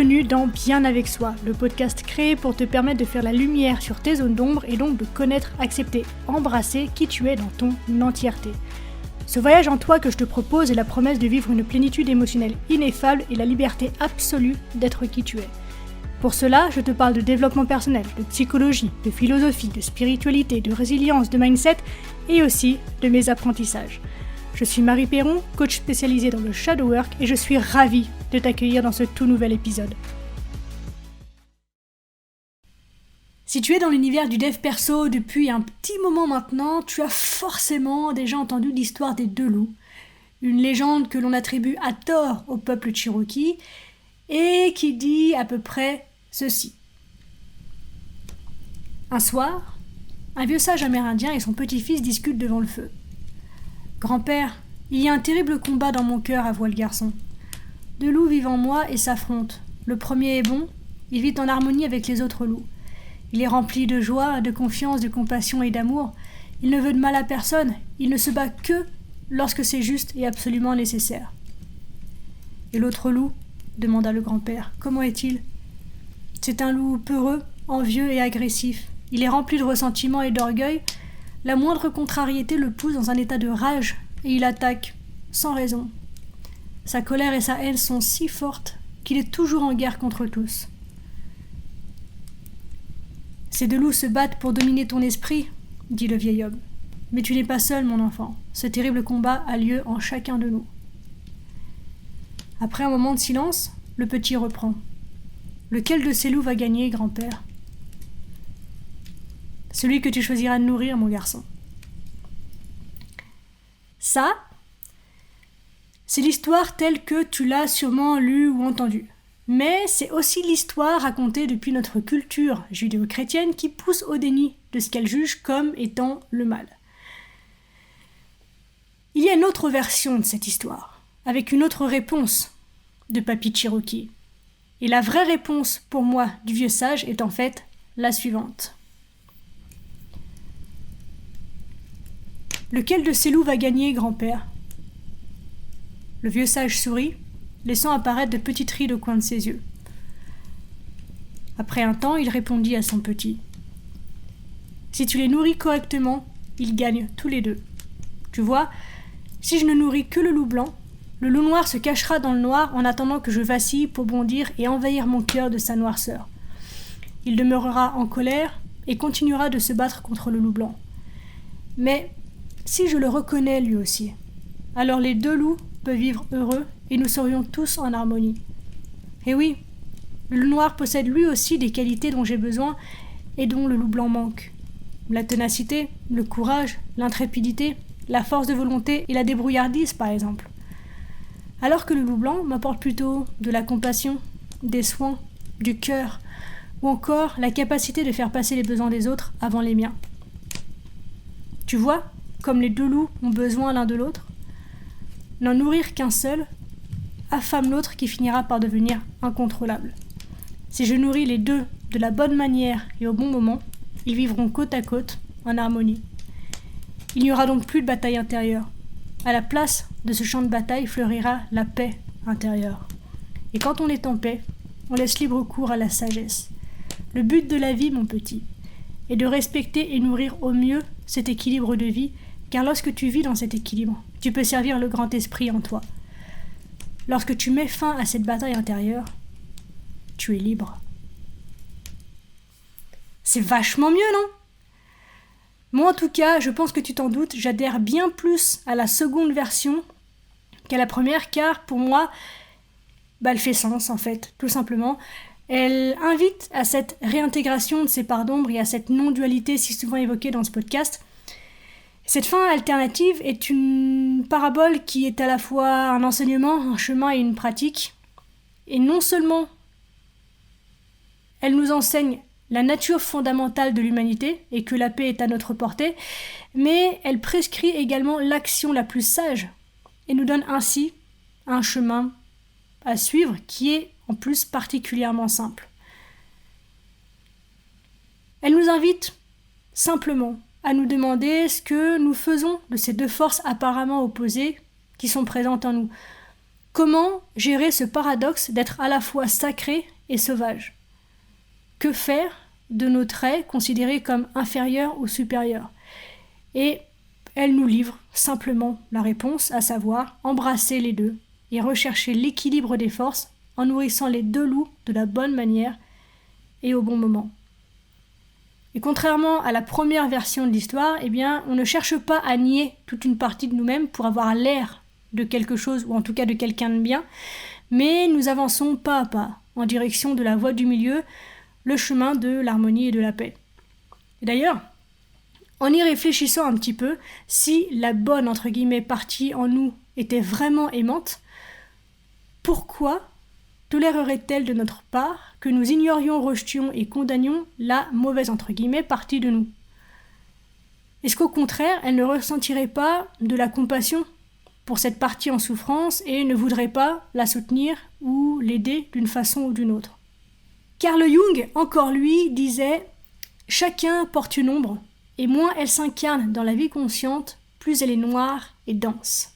Bienvenue dans Bien avec soi, le podcast créé pour te permettre de faire la lumière sur tes zones d'ombre et donc de connaître, accepter, embrasser qui tu es dans ton entièreté. Ce voyage en toi que je te propose est la promesse de vivre une plénitude émotionnelle ineffable et la liberté absolue d'être qui tu es. Pour cela, je te parle de développement personnel, de psychologie, de philosophie, de spiritualité, de résilience, de mindset et aussi de mes apprentissages. Je suis Marie Perron, coach spécialisée dans le shadow work et je suis ravie de t'accueillir dans ce tout nouvel épisode. Si tu es dans l'univers du dev perso depuis un petit moment maintenant, tu as forcément déjà entendu l'histoire des deux loups, une légende que l'on attribue à tort au peuple Cherokee et qui dit à peu près ceci. Un soir, un vieux sage amérindien et son petit-fils discutent devant le feu. « Grand-père, il y a un terrible combat dans mon cœur, avoua le garçon. Deux loups vivent en moi et s'affrontent. Le premier est bon, il vit en harmonie avec les autres loups. Il est rempli de joie, de confiance, de compassion et d'amour. Il ne veut de mal à personne, il ne se bat que lorsque c'est juste et absolument nécessaire. » « Et l'autre loup ?» demanda le grand-père. « Comment est-il ?»« C'est un loup peureux, envieux et agressif. Il est rempli de ressentiment et d'orgueil. La moindre contrariété le pousse dans un état de rage et il attaque, sans raison. Sa colère et sa haine sont si fortes qu'il est toujours en guerre contre tous. Ces deux loups se battent pour dominer ton esprit, dit le vieil homme. Mais tu n'es pas seul, mon enfant. Ce terrible combat a lieu en chacun de nous. Après un moment de silence, le petit reprend. Lequel de ces loups va gagner, grand-père ? Celui que tu choisiras de nourrir, mon garçon. Ça, c'est l'histoire telle que tu l'as sûrement lue ou entendue. Mais c'est aussi l'histoire racontée depuis notre culture judéo-chrétienne qui pousse au déni de ce qu'elle juge comme étant le mal. Il y a une autre version de cette histoire, avec une autre réponse de Papy Cherokee. Et la vraie réponse, pour moi, du vieux sage est en fait la suivante. Lequel de ces loups va gagner, grand-père ? Le vieux sage sourit, laissant apparaître de petites rides au coin de ses yeux. Après un temps, il répondit à son petit. Si tu les nourris correctement, ils gagnent tous les deux. Tu vois, si je ne nourris que le loup blanc, le loup noir se cachera dans le noir en attendant que je vacille pour bondir et envahir mon cœur de sa noirceur. Il demeurera en colère et continuera de se battre contre le loup blanc. Mais si je le reconnais lui aussi, alors les deux loups peuvent vivre heureux et nous serions tous en harmonie. Et oui, le loup noir possède lui aussi des qualités dont j'ai besoin et dont le loup blanc manque. La ténacité, le courage, l'intrépidité, la force de volonté et la débrouillardise par exemple. Alors que le loup blanc m'apporte plutôt de la compassion, des soins, du cœur ou encore la capacité de faire passer les besoins des autres avant les miens. Tu vois, comme les deux loups ont besoin l'un de l'autre, n'en nourrir qu'un seul affame l'autre qui finira par devenir incontrôlable. Si je nourris les deux de la bonne manière et au bon moment, ils vivront côte à côte, en harmonie. Il n'y aura donc plus de bataille intérieure. À la place de ce champ de bataille fleurira la paix intérieure. Et quand on est en paix, on laisse libre cours à la sagesse. Le but de la vie, mon petit, est de respecter et nourrir au mieux cet équilibre de vie, car lorsque tu vis dans cet équilibre, tu peux servir le grand esprit en toi. Lorsque tu mets fin à cette bataille intérieure, tu es libre. C'est vachement mieux, non ? Moi, en tout cas, je pense que tu t'en doutes, j'adhère bien plus à la seconde version qu'à la première, car pour moi, elle fait sens, en fait, tout simplement. Elle invite à cette réintégration de ces parts d'ombre et à cette non-dualité si souvent évoquée dans ce podcast. Cette fin alternative est une parabole qui est à la fois un enseignement, un chemin et une pratique. Et non seulement elle nous enseigne la nature fondamentale de l'humanité et que la paix est à notre portée, mais elle prescrit également l'action la plus sage et nous donne ainsi un chemin à suivre qui est en plus particulièrement simple. Elle nous invite simplement à nous demander ce que nous faisons de ces deux forces apparemment opposées qui sont présentes en nous. Comment gérer ce paradoxe d'être à la fois sacré et sauvage? Que faire de nos traits considérés comme inférieurs ou supérieurs? Et elle nous livre simplement la réponse, à savoir embrasser les deux et rechercher l'équilibre des forces en nourrissant les deux loups de la bonne manière et au bon moment. Et contrairement à la première version de l'histoire, eh bien, on ne cherche pas à nier toute une partie de nous-mêmes pour avoir l'air de quelque chose, ou en tout cas de quelqu'un de bien, mais nous avançons pas à pas en direction de la voie du milieu, le chemin de l'harmonie et de la paix. Et d'ailleurs, en y réfléchissant un petit peu, si la bonne entre guillemets partie en nous était vraiment aimante, pourquoi tolérerait-elle de notre part que nous ignorions, rejetions et condamnions la mauvaise entre guillemets partie de nous? Est-ce qu'au contraire, elle ne ressentirait pas de la compassion pour cette partie en souffrance et ne voudrait pas la soutenir ou l'aider d'une façon ou d'une autre? Carl Jung, encore lui, disait « Chacun porte une ombre, et moins elle s'incarne dans la vie consciente, plus elle est noire et dense. »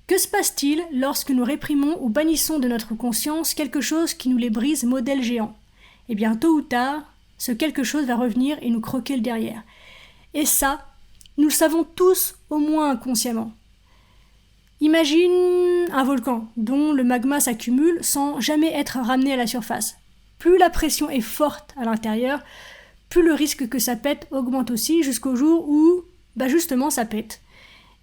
Que se passe-t-il lorsque nous réprimons ou bannissons de notre conscience quelque chose qui nous les brise modèle géant? Eh bien, tôt ou tard, ce quelque chose va revenir et nous croquer le derrière. Et ça, nous le savons tous, au moins inconsciemment. Imagine un volcan dont le magma s'accumule sans jamais être ramené à la surface. Plus la pression est forte à l'intérieur, plus le risque que ça pète augmente aussi jusqu'au jour où, justement, ça pète.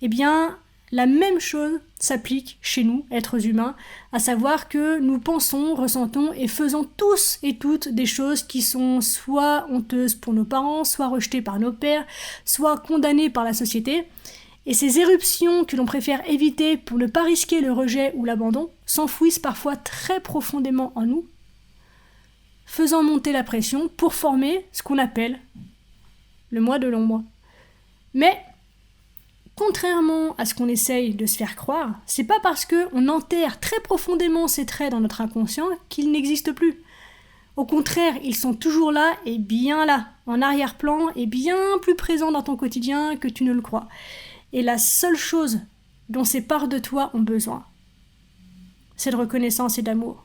Eh bien, la même chose s'applique chez nous, êtres humains, à savoir que nous pensons, ressentons et faisons tous et toutes des choses qui sont soit honteuses pour nos parents, soit rejetées par nos pères, soit condamnées par la société. Et ces éruptions que l'on préfère éviter pour ne pas risquer le rejet ou l'abandon s'enfouissent parfois très profondément en nous, faisant monter la pression pour former ce qu'on appelle le moi de l'ombre. Mais contrairement à ce qu'on essaye de se faire croire, c'est pas parce qu'on enterre très profondément ces traits dans notre inconscient qu'ils n'existent plus. Au contraire, ils sont toujours là et bien là, en arrière-plan et bien plus présents dans ton quotidien que tu ne le crois. Et la seule chose dont ces parts de toi ont besoin, c'est de reconnaissance et d'amour.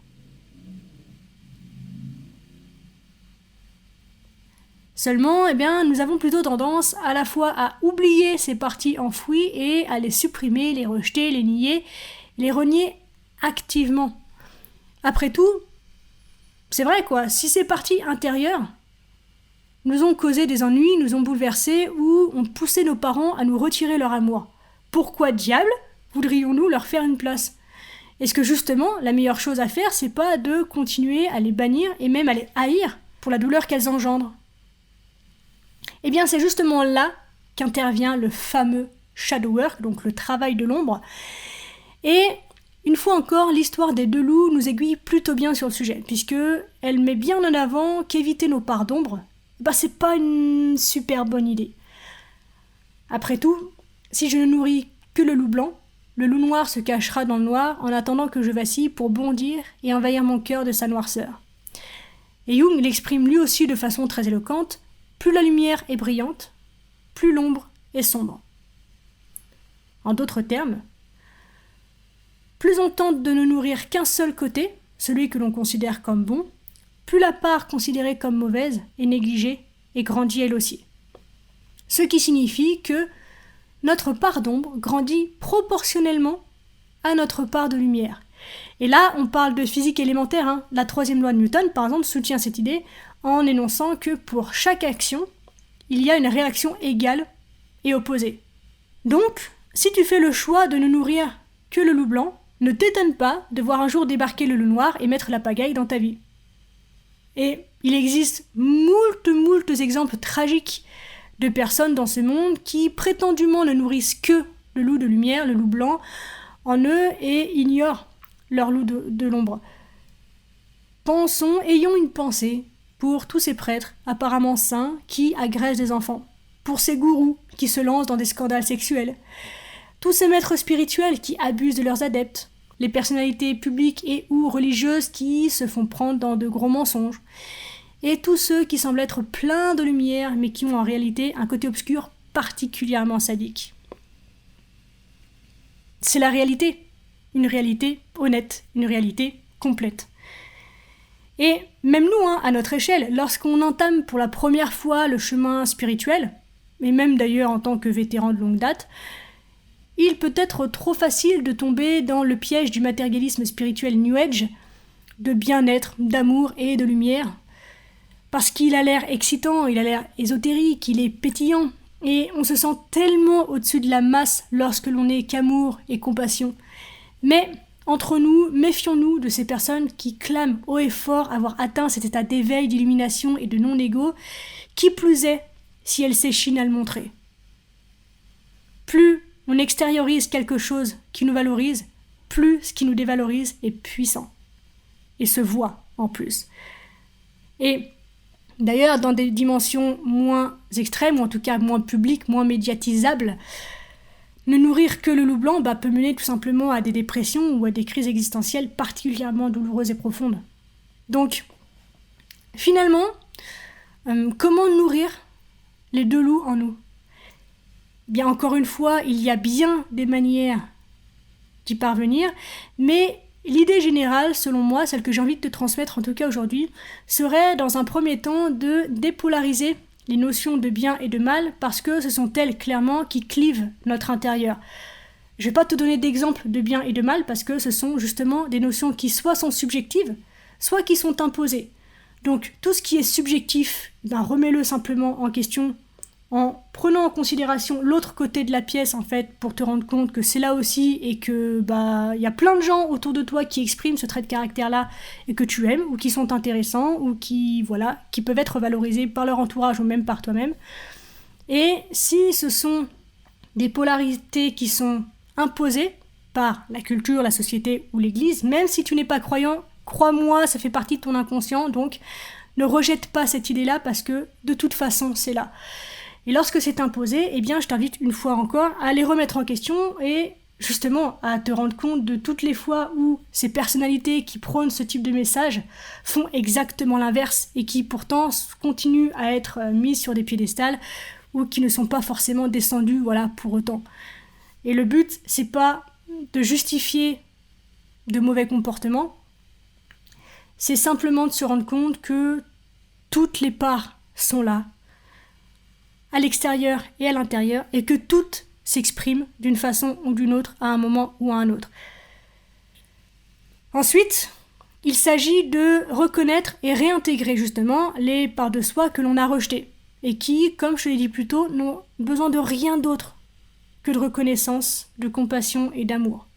Seulement, nous avons plutôt tendance à la fois à oublier ces parties enfouies et à les supprimer, les rejeter, les nier, les renier activement. Après tout, c'est vrai quoi, si ces parties intérieures nous ont causé des ennuis, nous ont bouleversés ou ont poussé nos parents à nous retirer leur amour, pourquoi diable voudrions-nous leur faire une place? Est-ce que justement, la meilleure chose à faire, c'est pas de continuer à les bannir et même à les haïr pour la douleur qu'elles engendrent? Eh bien, c'est justement là qu'intervient le fameux shadow work, donc le travail de l'ombre. Et une fois encore, l'histoire des deux loups nous aiguille plutôt bien sur le sujet, puisque elle met bien en avant qu'éviter nos parts d'ombre, c'est pas une super bonne idée. Après tout, si je ne nourris que le loup blanc, le loup noir se cachera dans le noir en attendant que je vacille pour bondir et envahir mon cœur de sa noirceur. Et Jung l'exprime lui aussi de façon très éloquente. Plus la lumière est brillante, plus l'ombre est sombre. En d'autres termes, plus on tente de ne nourrir qu'un seul côté, celui que l'on considère comme bon, plus la part considérée comme mauvaise est négligée et grandit elle aussi. Ce qui signifie que notre part d'ombre grandit proportionnellement à notre part de lumière. Et là, on parle de physique élémentaire. La troisième loi de Newton, par exemple, soutient cette idée en énonçant que pour chaque action, il y a une réaction égale et opposée. Donc, si tu fais le choix de ne nourrir que le loup blanc, ne t'étonne pas de voir un jour débarquer le loup noir et mettre la pagaille dans ta vie. Et il existe moult exemples tragiques de personnes dans ce monde qui prétendument ne nourrissent que le loup de lumière, le loup blanc, en eux et ignorent leur loup de l'ombre. Ayons une pensée pour tous ces prêtres apparemment saints qui agressent des enfants, pour ces gourous qui se lancent dans des scandales sexuels, tous ces maîtres spirituels qui abusent de leurs adeptes, les personnalités publiques et ou religieuses qui se font prendre dans de gros mensonges, et tous ceux qui semblent être pleins de lumière mais qui ont en réalité un côté obscur particulièrement sadique. C'est la réalité. une réalité honnête, une réalité complète. Et même nous, à notre échelle, lorsqu'on entame pour la première fois le chemin spirituel, et même d'ailleurs en tant que vétéran de longue date, il peut être trop facile de tomber dans le piège du matérialisme spirituel New Age, de bien-être, d'amour et de lumière, parce qu'il a l'air excitant, il a l'air ésotérique, il est pétillant, et on se sent tellement au-dessus de la masse lorsque l'on n'est qu'amour et compassion. Mais entre nous, méfions-nous de ces personnes qui clament haut et fort avoir atteint cet état d'éveil, d'illumination et de non-ego, qui plus est si elles s'échinent à le montrer. Plus on extériorise quelque chose qui nous valorise, plus ce qui nous dévalorise est puissant. Et se voit en plus. Et d'ailleurs, dans des dimensions moins extrêmes, ou en tout cas moins publiques, moins médiatisables, ne nourrir que le loup blanc peut mener tout simplement à des dépressions ou à des crises existentielles particulièrement douloureuses et profondes. Donc, finalement, comment nourrir les deux loups en nous ? Bien, encore une fois, il y a bien des manières d'y parvenir, mais l'idée générale, selon moi, celle que j'ai envie de te transmettre en tout cas aujourd'hui, serait dans un premier temps de dépolariser les notions de bien et de mal, parce que ce sont elles clairement qui clivent notre intérieur. Je ne vais pas te donner d'exemples de bien et de mal, parce que ce sont justement des notions qui soit sont subjectives, soit qui sont imposées. Donc tout ce qui est subjectif, remets-le simplement en question, en prenant en considération l'autre côté de la pièce en fait, pour te rendre compte que c'est là aussi et que y a plein de gens autour de toi qui expriment ce trait de caractère-là et que tu aimes, ou qui sont intéressants, ou qui peuvent être valorisés par leur entourage ou même par toi-même. Et si ce sont des polarités qui sont imposées par la culture, la société ou l'église, même si tu n'es pas croyant, crois-moi, ça fait partie de ton inconscient, donc ne rejette pas cette idée-là parce que de toute façon c'est là. Et lorsque c'est imposé, je t'invite une fois encore à les remettre en question et justement à te rendre compte de toutes les fois où ces personnalités qui prônent ce type de message font exactement l'inverse et qui pourtant continuent à être mises sur des piédestals ou qui ne sont pas forcément descendues pour autant. Et le but, c'est pas de justifier de mauvais comportements, c'est simplement de se rendre compte que toutes les parts sont là, à l'extérieur et à l'intérieur, et que toutes s'expriment d'une façon ou d'une autre à un moment ou à un autre. Ensuite, il s'agit de reconnaître et réintégrer justement les parts de soi que l'on a rejetées, et qui, comme je l'ai dit plus tôt, n'ont besoin de rien d'autre que de reconnaissance, de compassion et d'amour.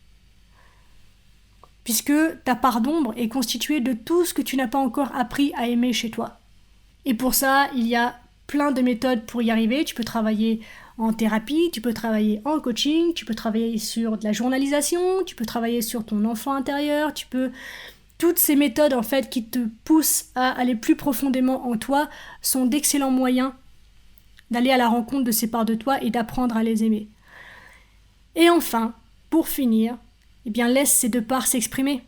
Puisque ta part d'ombre est constituée de tout ce que tu n'as pas encore appris à aimer chez toi. Et pour ça, il y a plein de méthodes pour y arriver. Tu peux travailler en thérapie, tu peux travailler en coaching, tu peux travailler sur de la journalisation, tu peux travailler sur ton enfant intérieur, toutes ces méthodes en fait qui te poussent à aller plus profondément en toi sont d'excellents moyens d'aller à la rencontre de ces parts de toi et d'apprendre à les aimer. Et enfin, pour finir, laisse ces deux parts s'exprimer.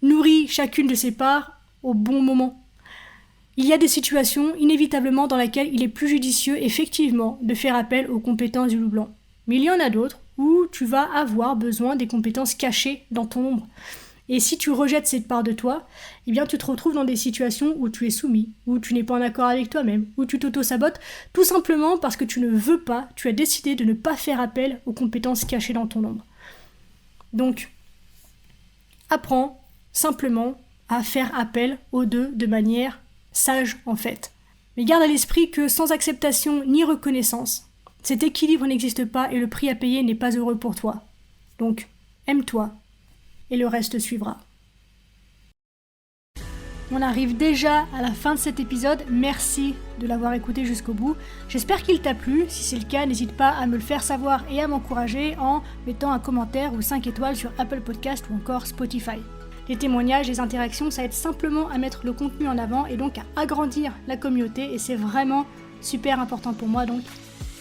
Nourris chacune de ces parts au bon moment. Il y a des situations inévitablement dans lesquelles il est plus judicieux effectivement de faire appel aux compétences du loup blanc. Mais il y en a d'autres où tu vas avoir besoin des compétences cachées dans ton ombre. Et si tu rejettes cette part de toi, tu te retrouves dans des situations où tu es soumis, où tu n'es pas en accord avec toi-même, où tu t'auto-sabotes, tout simplement parce que tu ne veux pas, tu as décidé de ne pas faire appel aux compétences cachées dans ton ombre. Donc, apprends simplement à faire appel aux deux de manière sage en fait. Mais garde à l'esprit que sans acceptation ni reconnaissance, cet équilibre n'existe pas et le prix à payer n'est pas heureux pour toi. Donc, aime-toi et le reste suivra. On arrive déjà à la fin de cet épisode, merci de l'avoir écouté jusqu'au bout. J'espère qu'il t'a plu, si c'est le cas, n'hésite pas à me le faire savoir et à m'encourager en mettant un commentaire ou 5 étoiles sur Apple Podcast ou encore Spotify. Les témoignages, les interactions, ça aide simplement à mettre le contenu en avant et donc à agrandir la communauté et c'est vraiment super important pour moi, donc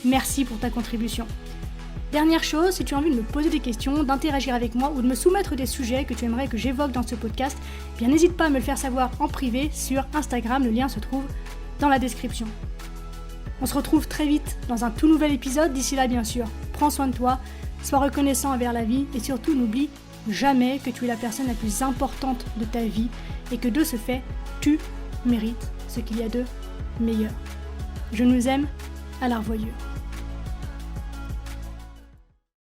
merci pour ta contribution. Dernière chose, si tu as envie de me poser des questions, d'interagir avec moi ou de me soumettre des sujets que tu aimerais que j'évoque dans ce podcast, n'hésite pas à me le faire savoir en privé sur Instagram, le lien se trouve dans la description. On se retrouve très vite dans un tout nouvel épisode, d'ici là bien sûr, prends soin de toi, Sois reconnaissant envers la vie et surtout n'oublie jamais que tu es la personne la plus importante de ta vie et que de ce fait, tu mérites ce qu'il y a de meilleur. Je nous aime, à la revoyure.